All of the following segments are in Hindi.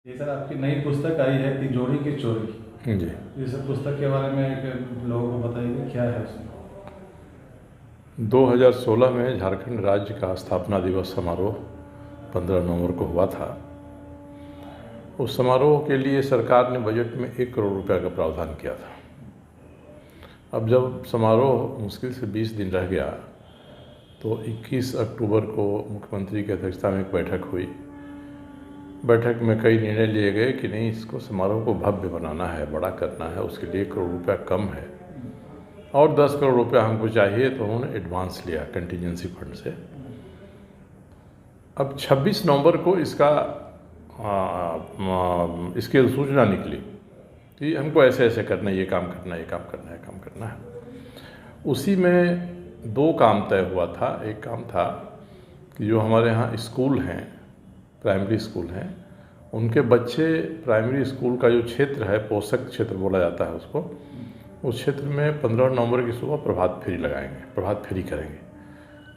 ये सर आपकी नई पुस्तक आई है तिजोरी की चोरी। जी। इस पुस्तक के बारे में एक लोगों को बताइए क्या है उसमें। 2016 में झारखंड राज्य का स्थापना दिवस समारोह 15 नवंबर को हुआ था। उस समारोह के लिए सरकार ने बजट में 1 करोड़ रुपए का प्रावधान किया था। अब जब समारोह मुश्किल से 20 दिन रह गया तो 21 अक्टूबर को मुख्यमंत्री की अध्यक्षता में एक बैठक हुई। बैठक में कई निर्णय लिए गए कि नहीं, इसको समारोह को भव्य बनाना है, बड़ा करना है, उसके लिए 1 करोड़ रुपया कम है और 10 करोड़ रुपया हमको चाहिए। तो उन्होंने एडवांस लिया कंटीजेंसी फंड से। अब 26 नवंबर को इसकी सूचना निकली कि हमको ऐसे ऐसे करना है, ये काम करना है, ये काम करना है, काम करना है। उसी में 2 काम तय हुआ था। एक काम था कि जो हमारे यहाँ स्कूल हैं, प्राइमरी स्कूल हैं, उनके बच्चे प्राइमरी स्कूल का जो क्षेत्र है, पोषक क्षेत्र बोला जाता है उसको, उस क्षेत्र में 15 नवंबर की सुबह प्रभात फेरी लगाएंगे, प्रभात फेरी करेंगे।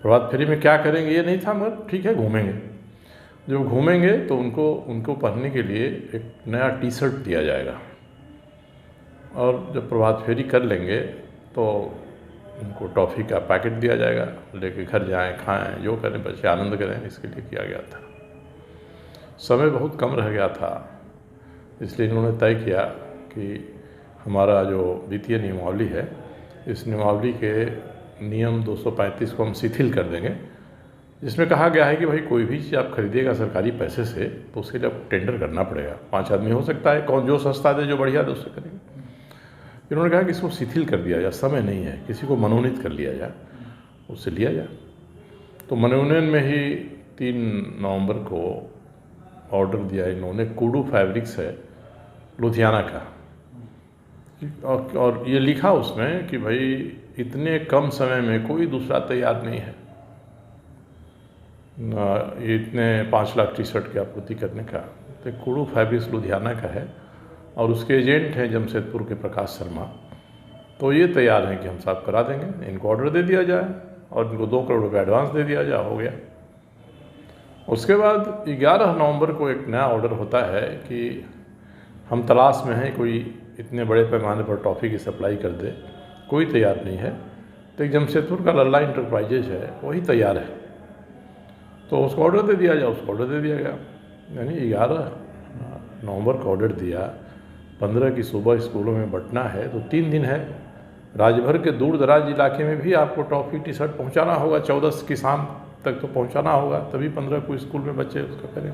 प्रभात फेरी में क्या करेंगे ये नहीं था, मगर ठीक है घूमेंगे। जब घूमेंगे तो उनको पहनने के लिए एक नया टी शर्ट दिया जाएगा और जब प्रभात फेरी कर लेंगे तो उनको टॉफ़ी का पैकेट दिया जाएगा, लेके घर जाएं, खाएं, जो करें, बच्चे आनंद करें, इसके लिए किया गया था। समय बहुत कम रह गया था, इसलिए इन्होंने तय किया कि हमारा जो वित्तीय नियमावली है, इस नियमावली के नियम 235 को हम शिथिल कर देंगे, जिसमें कहा गया है कि भाई कोई भी चीज़ आप खरीदिएगा सरकारी पैसे से तो उसके लिए आपको टेंडर करना पड़ेगा। 5 आदमी हो सकता है, कौन जो सस्ता दे, जो बढ़िया दे, उससे करेंगे। इन्होंने कहा कि इसको शिथिल कर दिया जाए, समय नहीं है, किसी को मनोनीत कर लिया जाए, उससे लिया जाए। तो मनोनयन में ही 3 नवंबर को ऑर्डर दिया इन्होंने। कुडू फैब्रिक्स है लुधियाना का, और ये लिखा उसमें कि भाई इतने कम समय में कोई दूसरा तैयार नहीं है इतने 5 लाख टी शर्ट की आपूर्ति करने का। तो कुडू फैब्रिक्स लुधियाना का है और उसके एजेंट हैं जमशेदपुर के प्रकाश शर्मा। तो ये तैयार हैं कि हम साफ करा देंगे, इनको ऑर्डर दे दिया जाए और इनको 2 करोड़ रुपये एडवांस दे दिया जाए, हो गया। उसके बाद 11 नवंबर को एक नया ऑर्डर होता है कि हम तलाश में हैं कोई इतने बड़े पैमाने पर टॉफ़ी की सप्लाई कर दे, कोई तैयार नहीं है। तो एक जमशेदपुर का लल्ला इंटरप्राइजेज है, वही तैयार है, तो उसको ऑर्डर दे दिया जाए। उसको ऑर्डर दे दिया गया, यानी 11 नवंबर को ऑर्डर दिया। 15 की सुबह स्कूलों में बंटना है तो 3 दिन है। राज्य भर के दूर दराज इलाके में भी आपको टॉफ़ी टी शर्ट पहुँचाना होगा, 14 की शाम तक तो पहुँचाना होगा, तभी 15 को स्कूल में बच्चे उसका करें।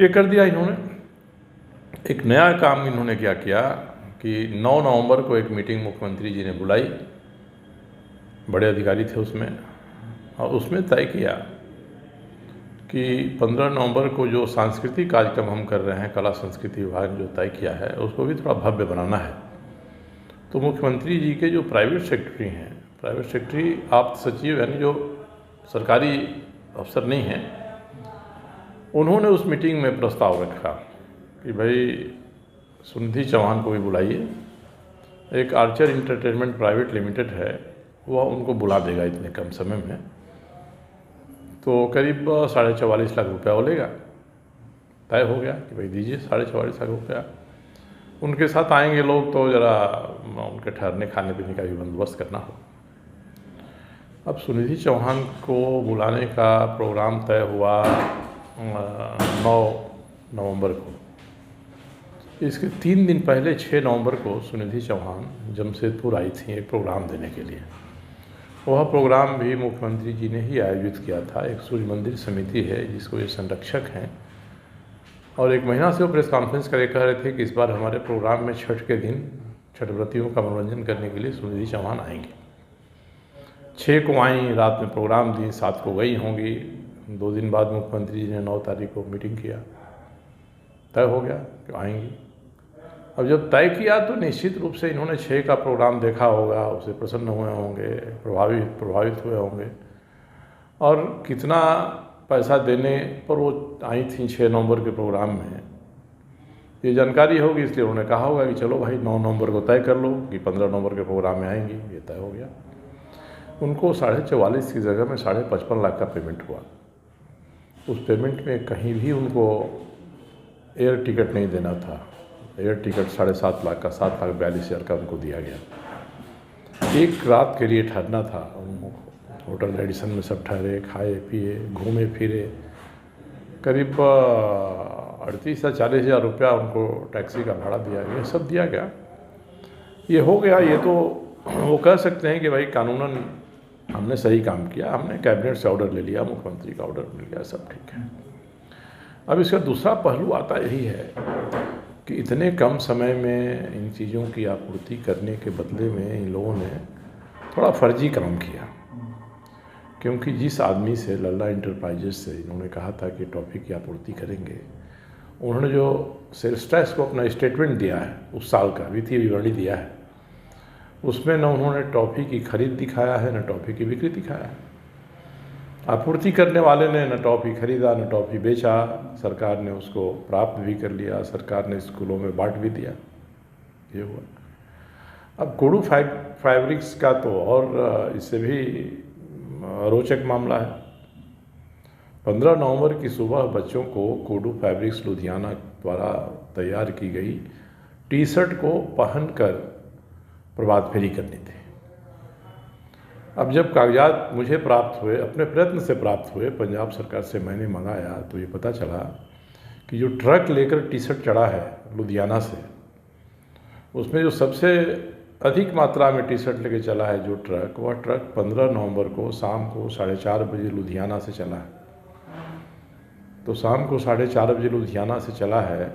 ये कर दिया इन्होंने। एक नया काम इन्होंने क्या किया कि 9 नवंबर को एक मीटिंग मुख्यमंत्री जी ने बुलाई, बड़े अधिकारी थे उसमें, और उसमें तय किया कि 15 नवंबर को जो सांस्कृतिक कार्यक्रम हम कर रहे हैं, कला संस्कृति विभाग ने जो तय किया है, उसको भी थोड़ा भव्य बनाना है। तो मुख्यमंत्री जी के जो प्राइवेट सेक्रेटरी हैं, प्राइवेट सेक्रेटरी आप्त सचिव, यानी जो सरकारी अफसर नहीं हैं, उन्होंने उस मीटिंग में प्रस्ताव रखा कि भाई सुनिधि चौहान को भी बुलाइए। एक आर्चर इंटरटेनमेंट प्राइवेट लिमिटेड है, वह उनको बुला देगा इतने कम समय में, तो करीब 44.5 लाख रुपया वो लेगा। तय हो गया कि भाई दीजिए 44.5 लाख रुपया। उनके साथ आएंगे लोग तो ज़रा उनके ठहरने खाने पीने का भी बंदोबस्त करना हो। अब सुनिधि चौहान को बुलाने का प्रोग्राम तय हुआ 9 नवंबर को। इसके 3 दिन पहले 6 नवंबर को सुनिधि चौहान जमशेदपुर आई थी एक प्रोग्राम देने के लिए। वह प्रोग्राम भी मुख्यमंत्री जी ने ही आयोजित किया था। एक सूर्य मंदिर समिति है जिसको ये संरक्षक हैं, और 1 महीना से वो प्रेस कॉन्फ्रेंस करके कह रहे थे कि इस बार हमारे प्रोग्राम में छठ के दिन छठ व्रतियों का मनोरंजन करने के लिए सुनिधि चौहान आएंगी। 6 को आई, रात में प्रोग्राम दी, 7 को गई होंगी। 2 दिन बाद मुख्यमंत्री जी ने 9 तारीख को मीटिंग किया, तय हो गया कि आएंगी। अब जब तय किया तो निश्चित रूप से इन्होंने 6 का प्रोग्राम देखा होगा, उससे प्रसन्न हुए होंगे, प्रभावित हुए होंगे, और कितना पैसा देने पर वो आई थी 6 नवंबर के प्रोग्राम में, ये जानकारी होगी। इसलिए उन्होंने कहा होगा कि चलो भाई 9 नवंबर को तय कर लो कि 15 नवंबर के प्रोग्राम में आएंगी। ये तय हो गया। उनको 44.5 की जगह में 55.5 लाख का पेमेंट हुआ। उस पेमेंट में कहीं भी उनको एयर टिकट नहीं देना था। एयर टिकट 7.5 लाख का, 7,42,000 का उनको दिया गया। एक रात के लिए ठहरना था, होटल रेडिसन में सब ठहरे, खाए पिए, घूमे फिरे। करीब 38 या 40,000 रुपया उनको टैक्सी का भाड़ा दिया गया, सब दिया गया। ये हो गया। ये तो वो कह सकते हैं कि भाई कानूनन हमने सही काम किया, हमने कैबिनेट से ऑर्डर ले लिया, मुख्यमंत्री का ऑर्डर मिल गया, सब ठीक है। अब इसका दूसरा पहलू आता यही है कि इतने कम समय में इन चीज़ों की आपूर्ति करने के बदले में इन लोगों ने थोड़ा फर्जी काम किया। क्योंकि जिस आदमी से, लल्ला इंटरप्राइजेस से इन्होंने कहा था कि टॉफ़ी की आपूर्ति करेंगे, उन्होंने जो सेल्स टैक्स को अपना स्टेटमेंट दिया है उस साल का वित्तीय विवरणी दिया है, उसमें न उन्होंने टॉफ़ी की खरीद दिखाया है, न टॉफ़ी की बिक्री दिखाया है। आपूर्ति करने वाले ने न टॉफ़ी खरीदा न टॉफ़ी बेचा, सरकार ने उसको प्राप्त भी कर लिया, सरकार ने स्कूलों में बांट भी दिया। ये हुआ। अब कोडू फैब्रिक्स का तो और इससे भी रोचक मामला है। 15 नवंबर की सुबह बच्चों को कोडू फैब्रिक्स लुधियाना द्वारा तैयार की गई टी शर्ट को पहनकर प्रभात फेरी करनी थी। अब जब कागजात मुझे प्राप्त हुए, अपने प्रयत्न से प्राप्त हुए, पंजाब सरकार से मैंने मंगाया, तो ये पता चला कि जो ट्रक लेकर टी शर्ट चढ़ा है लुधियाना से, उसमें जो सबसे अधिक मात्रा में टी शर्ट लेके चला है जो ट्रक, वह ट्रक 15 नवंबर को शाम को 4:30 बजे लुधियाना से चला है। तो शाम को 4:30 बजे लुधियाना से चला है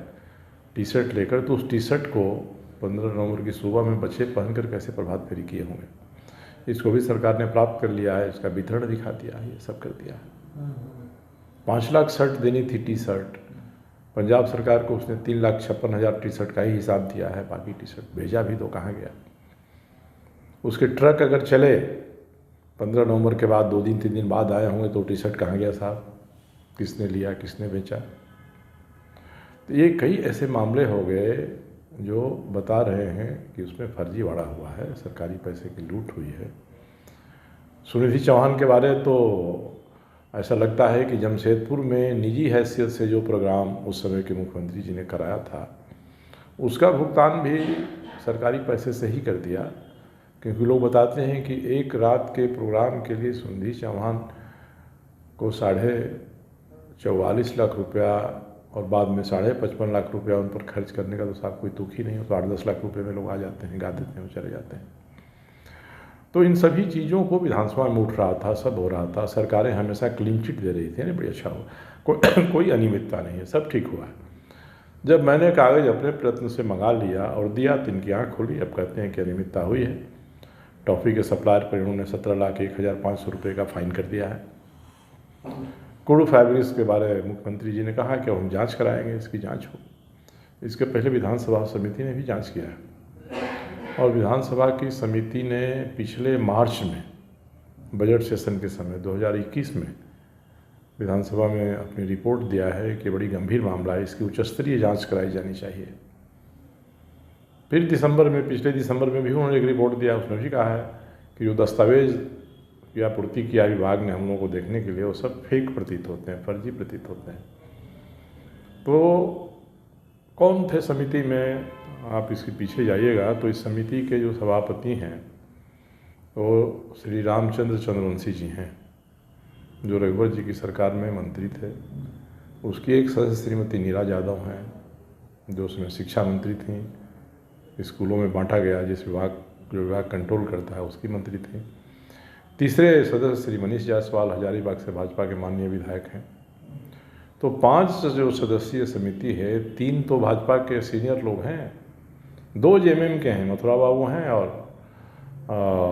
टी शर्ट लेकर, तो उस टी शर्ट को 15 नवंबर की सुबह में बच्चे पहनकर कैसे प्रभात फेरी किए होंगे। इसको भी सरकार ने प्राप्त कर लिया है, इसका वितरण दिखा दिया है, ये सब कर दिया है। 5 लाख शर्ट देनी थी टी शर्ट, पंजाब सरकार को उसने 3,56,000 टी शर्ट का ही हिसाब दिया है, बाकी टी शर्ट भेजा भी तो कहाँ गया। उसके ट्रक अगर चले 15 नवंबर के बाद 2 दिन 3 दिन बाद आए होंगे तो टी शर्ट कहाँ गया साहब, किसने लिया, किसने बेचा। तो ये कई ऐसे मामले हो गए जो बता रहे हैं कि उसमें फर्जीवाड़ा हुआ है, सरकारी पैसे की लूट हुई है। सुनिधि चौहान के बारे तो ऐसा लगता है कि जमशेदपुर में निजी हैसियत से जो प्रोग्राम उस समय के मुख्यमंत्री जी ने कराया था, उसका भुगतान भी सरकारी पैसे से ही कर दिया। क्योंकि लोग बताते हैं कि एक रात के प्रोग्राम के लिए सुनिधि चौहान को 44.5 लाख रुपया और बाद में 55.5 लाख रुपया उन पर खर्च करने का तो साहब कोई दुख ही नहीं हो। तो 8-10 लाख रुपए में लोग आ जाते हैं, गा देते हैं, चले जाते हैं। तो इन सभी चीज़ों को विधानसभा में उठ रहा था, सब हो रहा था। सरकारें हमेशा क्लीन चिट दे रही थी, नहीं बड़ी अच्छा हुआ, कोई अनियमितता नहीं है, सब ठीक हुआ है। जब मैंने कागज़ अपने प्रयत्न से मंगा लिया और दिया तो इनकी आँख खुली। अब कहते हैं कि अनियमितता हुई है। टॉफ़ी के सप्लायर पर इन्होंने 17,01,500 रुपये का फाइन कर दिया है। कोडू फैब्रिक्स के बारे में मुख्यमंत्री जी ने कहा कि हम जांच कराएंगे, इसकी जांच हो। इसके पहले विधानसभा समिति ने भी जांच किया है और विधानसभा की समिति ने पिछले मार्च में बजट सेशन के समय 2021 में विधानसभा में अपनी रिपोर्ट दिया है कि बड़ी गंभीर मामला है, इसकी उच्च स्तरीय जाँच कराई जानी चाहिए। फिर दिसंबर में, पिछले दिसंबर में भी उन्होंने एक रिपोर्ट दिया, उसमें भी कहा है कि जो दस्तावेज़ की आपूर्ति किया विभाग ने हम लोगों को देखने के लिए, वो सब फेक प्रतीत होते हैं, फर्जी प्रतीत होते हैं। तो कौन थे समिति में, आप इसके पीछे जाइएगा तो इस समिति के जो सभापति हैं वो श्री रामचंद्र चंद्रवंशी जी हैं, जो रघुवर जी की सरकार में मंत्री थे। उसकी एक सदस्य श्रीमती नीरा यादव हैं, जो उसमें शिक्षा मंत्री थीं। स्कूलों में बांटा गया जिस जो विभाग कंट्रोल करता है उसकी मंत्री थी। तीसरे सदस्य श्री मनीष जायसवाल हजारीबाग से भाजपा के माननीय विधायक हैं। तो 5 जो सदस्यीय समिति है, 3 तो भाजपा के सीनियर लोग हैं, 2 जेएमएम के हैं, मथुरा बाबू हैं और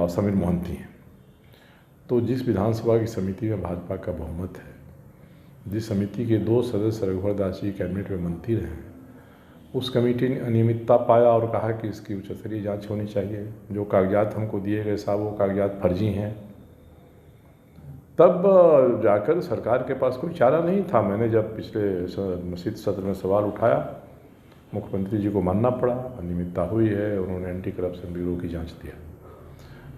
समीर मोहंती हैं। तो जिस विधानसभा की समिति में भाजपा का बहुमत है, जिस समिति के 2 सदस्य रघुवर दास जी कैबिनेट में मंत्री रहे, उस कमेटी ने अनियमितता पाया और कहा कि इसकी उच्च स्तरीय जाँच होनी चाहिए। जो कागजात हमको दिए गए साहब वो कागजात फर्जी हैं। तब जाकर सरकार के पास कोई चारा नहीं था। मैंने जब पिछले निश्चित सत्र में सवाल उठाया, मुख्यमंत्री जी को मानना पड़ा, अनियमितता हुई है, उन्होंने एंटी करप्शन ब्यूरो की जांच दिया।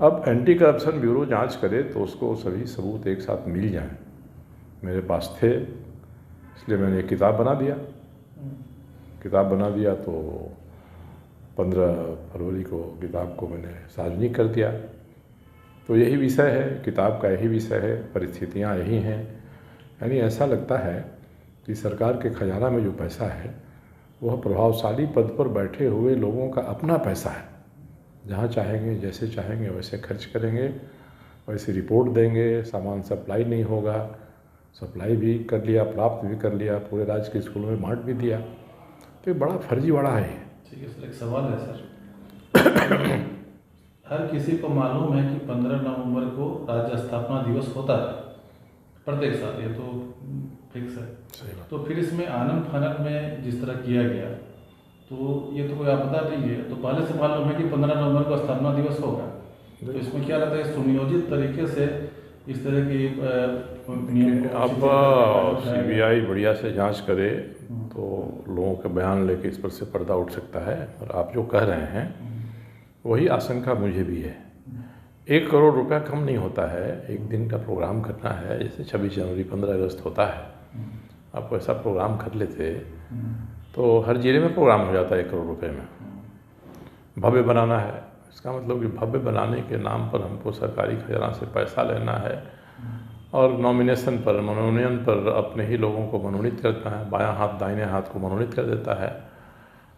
अब एंटी करप्शन ब्यूरो जांच करे तो उसको सभी सबूत एक साथ मिल जाएं। मेरे पास थे, इसलिए मैंने एक किताब बना दिया किताब बना दिया तो 15 फरवरी को किताब को मैंने सार्वजनिक कर दिया। तो यही विषय है, किताब का यही विषय है, परिस्थितियाँ यही हैं। यानी ऐसा लगता है कि सरकार के खजाना में जो पैसा है वह प्रभावशाली पद पर बैठे हुए लोगों का अपना पैसा है। जहाँ चाहेंगे, जैसे चाहेंगे वैसे खर्च करेंगे, वैसे रिपोर्ट देंगे, सामान सप्लाई नहीं होगा, सप्लाई भी कर लिया, प्राप्त भी कर लिया, पूरे राज्य के स्कूलों में बांट भी दिया। तो ये बड़ा फर्जीवाड़ा है। ठीक है सर, एक सवाल है सर। हर किसी को मालूम है कि 15 नवंबर को राज्य स्थापना दिवस होता है प्रत्येक साल, ये तो फिक्स है। सही बात। तो फिर इसमें आनन फानन में जिस तरह किया गया, तो ये तो कोई आपदा नहीं है। तो पहले से मालूम है कि 15 नवंबर को स्थापना दिवस होगा, तो इसमें क्या लगता है सुनियोजित तरीके से इस तरह की नियम को अब CBI बढ़िया से जांच करे तो लोगों के बयान लेके इस पर से पर्दा उठ सकता है। और आप जो कह रहे हैं वही आशंका मुझे भी है। 1 करोड़ रुपया कम नहीं होता है। एक दिन का प्रोग्राम करना है, जैसे 26 जनवरी 15 अगस्त होता है, आप ऐसा प्रोग्राम कर लेते तो हर जिले में प्रोग्राम हो जाता है 1 करोड़ रुपये में। भव्य बनाना है, इसका मतलब कि भव्य बनाने के नाम पर हमको सरकारी खजाना से पैसा लेना है और नॉमिनेशन पर, मनोनयन पर अपने ही लोगों को मनोनीत करता है, बायां हाथ दाहिने हाथ को मनोनीत कर देता है।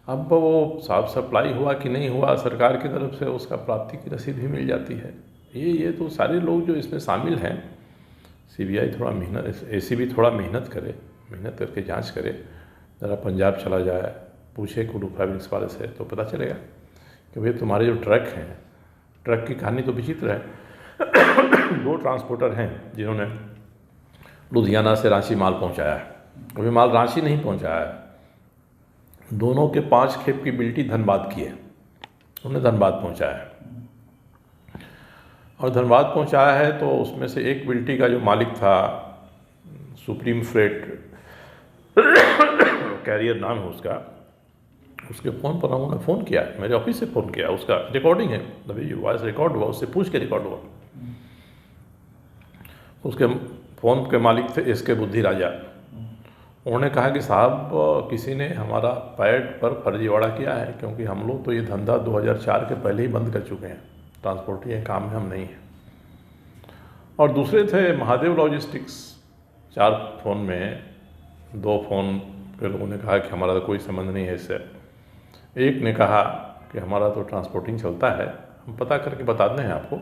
अब वो साफ सप्लाई हुआ कि नहीं हुआ, सरकार की तरफ से उसका प्राप्ति की रसीद भी मिल जाती है। ये तो सारे लोग जो इसमें शामिल हैं, CBI थोड़ा मेहनत, ACB थोड़ा मेहनत करे, मेहनत करके जांच करे। ज़रा पंजाब चला जाए, पूछे कुडू फैब्रिक्स वाले से, तो पता चलेगा कि भाई तुम्हारे जो ट्रक हैं, ट्रक की कहानी तो विचित्र है। 2 ट्रांसपोर्टर हैं जिन्होंने लुधियाना से रांची माल पहुंचाया है। कभी माल रांची नहीं पहुंचाया है। दोनों के 5 खेप की बिल्टी धनबाद की है, उन्होंने धनबाद पहुंचाया है। और धनबाद पहुंचाया है तो उसमें से एक बिल्टी का जो मालिक था, सुप्रीम फ्रेट कैरियर नाम है उसका, उसके फ़ोन पर उन्होंने फ़ोन किया, मेरे ऑफिस से फ़ोन किया, उसका रिकॉर्डिंग है, अभी वॉइस रिकॉर्ड हुआ, उससे पूछ के रिकॉर्ड हुआ। उसके फ़ोन के मालिक थे SK बुद्धि राजा। उन्होंने कहा कि साहब किसी ने हमारा पैड पर फर्जीवाड़ा किया है, क्योंकि हम लोग तो ये धंधा 2004 के पहले ही बंद कर चुके हैं, ट्रांसपोर्टिंग काम में हम नहीं हैं। और दूसरे थे महादेव लॉजिस्टिक्स। 4 फ़ोन में 2 फ़ोन के लोगों ने कहा कि हमारा तो कोई संबंध नहीं है इससे। एक ने कहा कि हमारा तो ट्रांसपोर्टिंग चलता है, हम पता करके बताते हैं आपको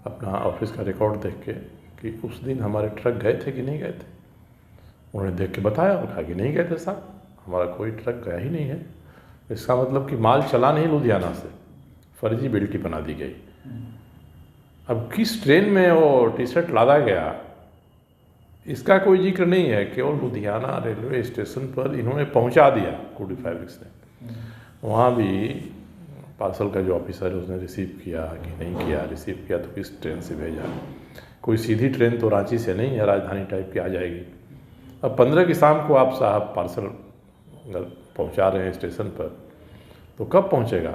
अपना ऑफिस का रिकॉर्ड देख के कि उस दिन हमारे ट्रक गए थे कि नहीं गए थे। उन्होंने देख के बताया और कहा कि नहीं गए थे साहब, हमारा कोई ट्रक गया ही नहीं है। इसका मतलब कि माल चला नहीं लुधियाना से, फर्जी बिल्टी बना दी गई। अब किस ट्रेन में वो टी-शर्ट लादा गया इसका कोई जिक्र नहीं है। केवल लुधियाना रेलवे स्टेशन पर इन्होंने पहुंचा दिया कुडू फैब्रिक्स ने। वहाँ भी पार्सल का जो ऑफिसर है उसने रिसीव किया कि नहीं किया, रिसीव किया तो किस ट्रेन से भेजा। कोई सीधी ट्रेन तो रांची से नहीं है, राजधानी टाइप की आ जाएगी। अब 15 की शाम को आप साहब पार्सल पहुंचा रहे हैं स्टेशन पर, तो कब पहुंचेगा?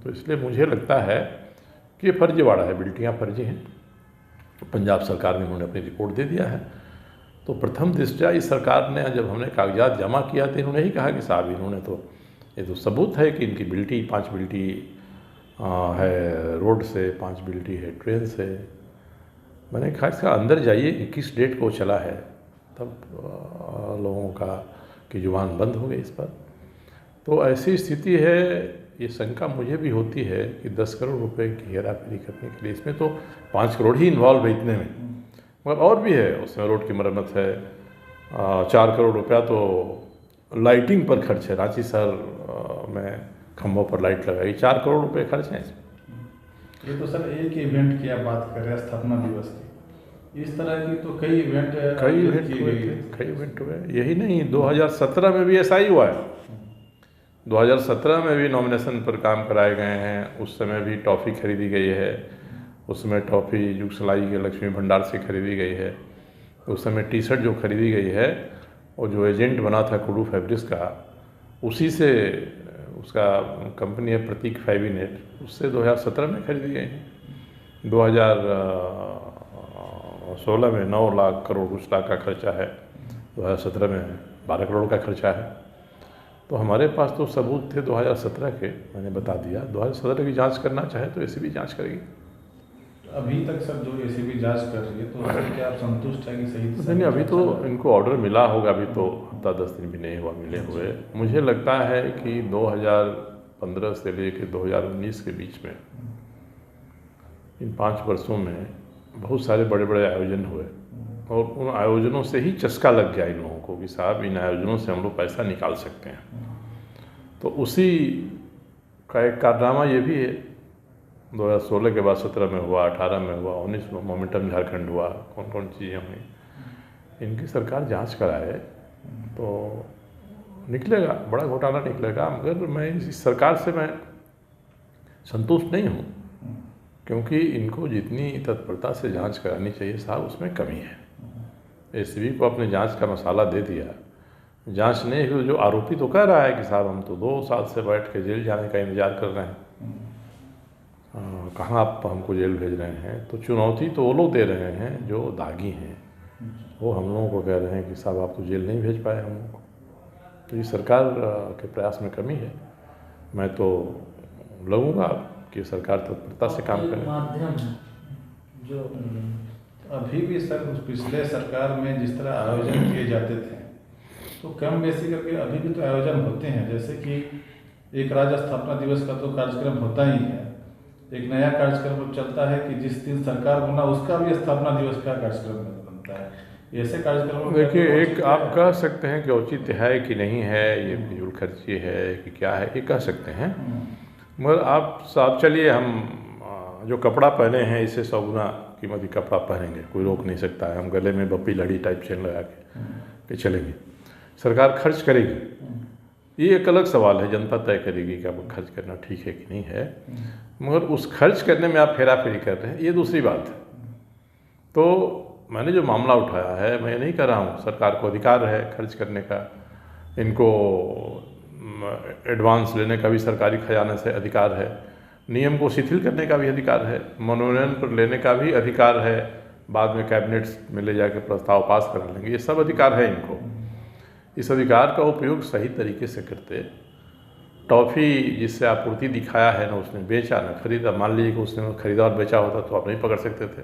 तो इसलिए मुझे लगता है कि ये फर्जीवाड़ा है, बिल्टियाँ फर्जी हैं। पंजाब सरकार ने उन्होंने अपनी रिपोर्ट दे दिया है। तो प्रथम दृष्टया इस सरकार ने जब हमने कागजात जमा किया तो इन्होंने ही कहा कि साहब इन्होंने तो, ये तो सबूत है कि इनकी बिल्टी 5 बिल्टी है रोड से, 5 बिल्टी है ट्रेन से। मैंने कहा इसका अंदर जाइए कि किस डेट को चला है, तब लोगों की जुबान बंद हो गई इस पर। तो ऐसी स्थिति है, ये शंका मुझे भी होती है कि 10 करोड़ रुपए की हेराफेरी करने के लिए, इसमें तो 5 करोड़ ही इन्वॉल्व है इतने में, मगर और भी है। उसमें रोड की मरम्मत है, 4 करोड़ रुपया तो लाइटिंग पर खर्च है। रांची शहर में खंभों पर लाइट लगाई, 4 करोड़ रुपए खर्च हैं इसमें। ये तो सर एक इवेंट की आप बात कर रहे हैं स्थापना दिवस की, इस तरह की तो कई इवेंट हुए। यही नहीं, 2017 में भी ऐसा ही हुआ है। 2017 में भी नॉमिनेशन पर काम कराए गए हैं। उस समय भी टॉफ़ी खरीदी गई है, उस समय टॉफ़ी जुगसलाई के लक्ष्मी भंडार से खरीदी गई है। उस समय टी-शर्ट जो खरीदी गई है और जो एजेंट बना था कुडू फैब्रिक्स का, उसी से, उसका कंपनी है प्रतीक फैबिनेट, उससे 2017 में खरीदी गई है। 2016 में 9 लाख करोड़ कुछ लाख का खर्चा है, 2017 में 12 करोड़ का खर्चा है। तो हमारे पास तो सबूत थे 2017 के, मैंने बता दिया। 2017 की जांच करना चाहे तो एसीबी जांच करेगी। अभी तक सर जो एसीबी जांच कर रही है तो उससे क्या आप संतुष्ट हैं कि सही नहीं, अभी तो इनको ऑर्डर मिला होगा, अभी तो हफ्ता 10 दिन भी नहीं हुआ मिले हुए। मुझे लगता है कि 2015 से लेकर 2019 के बीच में इन 5 वर्षों में बहुत सारे बड़े बड़े आयोजन हुए और उन आयोजनों से ही चस्का लग गया इन लोगों को कि साहब इन आयोजनों से हम लोग पैसा निकाल सकते हैं। तो उसी का एक कारनामा ये भी है, 2016 के बाद 17 में हुआ, 18 में हुआ, 19 में मोमेंटम झारखंड हुआ, कौन कौन चीज़ें हुई। इनकी सरकार जांच कराए तो निकलेगा, बड़ा घोटाला निकलेगा। मगर मैं इस सरकार से मैं संतुष्ट नहीं हूँ, क्योंकि इनको जितनी तत्परता से जांच करानी चाहिए साहब उसमें कमी है। एसीबी को अपने जांच का मसाला दे दिया, जांच नहीं हुई। जो आरोपी तो कह रहा है कि साहब हम तो 2 साल से बैठ के जेल जाने का इंतजार कर रहे हैं, कहाँ आप हमको जेल भेज रहे हैं। तो चुनौती तो वो लोग दे रहे हैं जो दागी हैं, वो हम लोगों को कह रहे हैं कि साहब आप तो जेल नहीं भेज पाए हम लोग को। तो ये सरकार के प्रयास में कमी है। मैं तो लगूंगा कि सरकार तत्परता से काम करे। माध्यम जो अभी भी सर उस पिछले सरकार में जिस तरह आयोजन किए जाते थे तो कम बेसी करके अभी भी तो आयोजन होते हैं। जैसे कि एक राज्य स्थापना दिवस का तो कार्यक्रम होता ही है, एक नया कार्यक्रम चलता है कि जिस दिन सरकार बना उसका भी स्थापना दिवस का कार्यक्रम बनता है। ऐसे कार्यक्रम देखिए, एक आप कह सकते हैं कि औचित्य है कि नहीं है, ये फिजूल खर्ची है कि क्या है, ये कह सकते हैं। मगर आप साहब चलिए, हम जो कपड़ा पहने हैं इससे 100 गुना कीमती कपड़ा पहनेंगे, कोई रोक नहीं सकता है। हम गले में बप्पी लड़ी टाइप चेन लगा के चलेंगे, सरकार खर्च करेगी। ये एक अलग सवाल है, जनता तय करेगी कि आपको खर्च करना ठीक है कि नहीं है। मगर उस खर्च करने में आप हेरा फेरी कर रहे हैं, ये दूसरी बात है। तो मैंने जो मामला उठाया है, मैं ये नहीं कर रहा हूँ, सरकार को अधिकार है खर्च करने का, इनको एडवांस लेने का भी सरकारी खजाने से अधिकार है, नियम को शिथिल करने का भी अधिकार है, मनोनयन पर लेने का भी अधिकार है, बाद में कैबिनेट में ले जाकर प्रस्ताव पास करा लेंगे, ये सब अधिकार है इनको। इस अधिकार का उपयोग सही तरीके से करते, टॉफ़ी जिससे आपूर्ति दिखाया है ना उसने बेचा ना खरीदा। मान लीजिए कि उसने खरीदा और बेचा होता तो आप नहीं पकड़ सकते थे।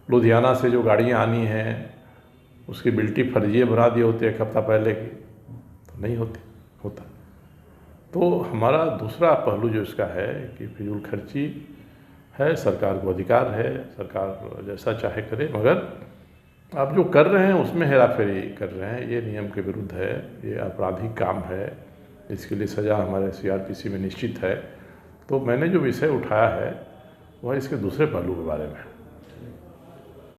लुधियाना से जो गाड़ियाँ आनी हैं उसकी बिल्टी फर्जी बना दिए होते 1 हफ्ता पहले की, तो नहीं होता। तो हमारा दूसरा पहलू जो इसका है कि फिजूल खर्ची है, सरकार को अधिकार है, सरकार जैसा चाहे करे, मगर आप जो कर रहे हैं उसमें हेरा फेरी कर रहे हैं, ये नियम के विरुद्ध है, ये आपराधिक काम है, इसके लिए सज़ा हमारे CRPC में निश्चित है। तो मैंने जो विषय उठाया है वह इसके दूसरे पहलू के बारे में है।